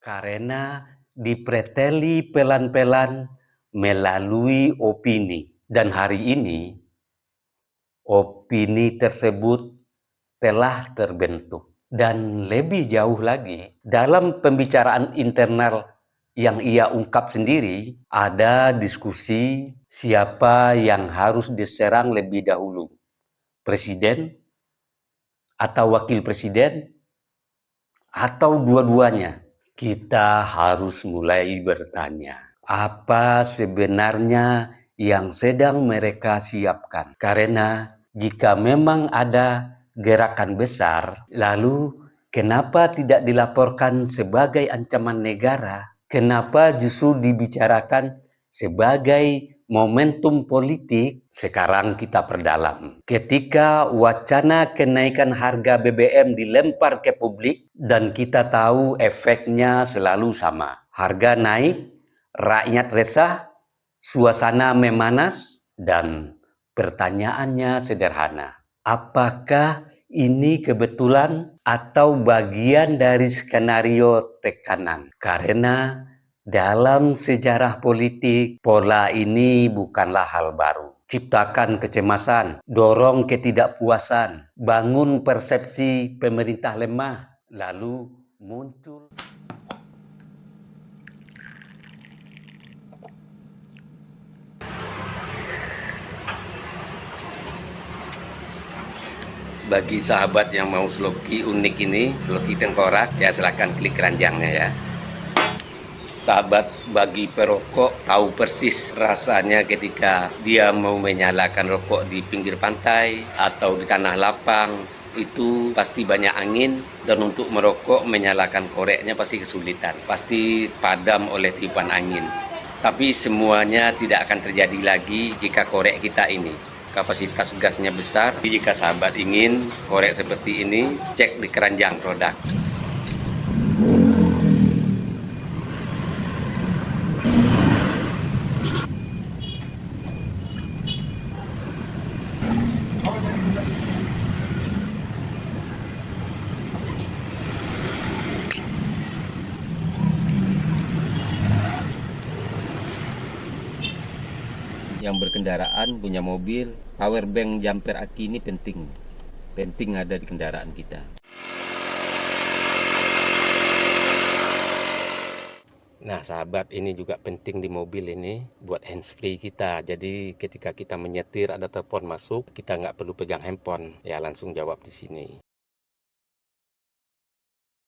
karena dipreteli pelan-pelan melalui opini. Dan hari ini, opini tersebut telah terbentuk. Dan lebih jauh lagi, dalam pembicaraan internal yang ia ungkap sendiri, ada diskusi siapa yang harus diserang lebih dahulu, presiden atau wakil presiden atau dua-duanya. Kita harus mulai bertanya, apa sebenarnya yang sedang mereka siapkan? Karena jika memang ada gerakan besar, lalu kenapa tidak dilaporkan sebagai ancaman negara? Kenapa justru dibicarakan sebagai momentum politik? Sekarang kita perdalam. Ketika wacana kenaikan harga BBM dilempar ke publik dan kita tahu efeknya selalu sama. Harga naik, rakyat resah, suasana memanas, dan pertanyaannya sederhana. Apakah ini kebetulan atau bagian dari skenario tekanan? Karena dalam sejarah politik, pola ini bukanlah hal baru. Ciptakan kecemasan, dorong ketidakpuasan, bangun persepsi pemerintah lemah, lalu muncul. Bagi sahabat yang mau sloki unik ini, sloki tengkorak, ya silahkan klik keranjangnya ya. Sahabat bagi perokok tahu persis rasanya ketika dia mau menyalakan rokok di pinggir pantai atau di tanah lapang. Itu pasti banyak angin dan untuk merokok menyalakan koreknya pasti kesulitan. Pasti padam oleh tiupan angin. Tapi semuanya tidak akan terjadi lagi jika korek kita ini kapasitas gasnya besar. Jika sahabat ingin korek seperti ini, cek di keranjang produk. Yang berkendaraan punya mobil, power bank jumper aki ini penting ada di kendaraan kita. Nah sahabat, ini juga penting di mobil ini buat handsfree kita. Jadi ketika kita menyetir ada telepon masuk, kita nggak perlu pegang handphone, ya langsung jawab di sini.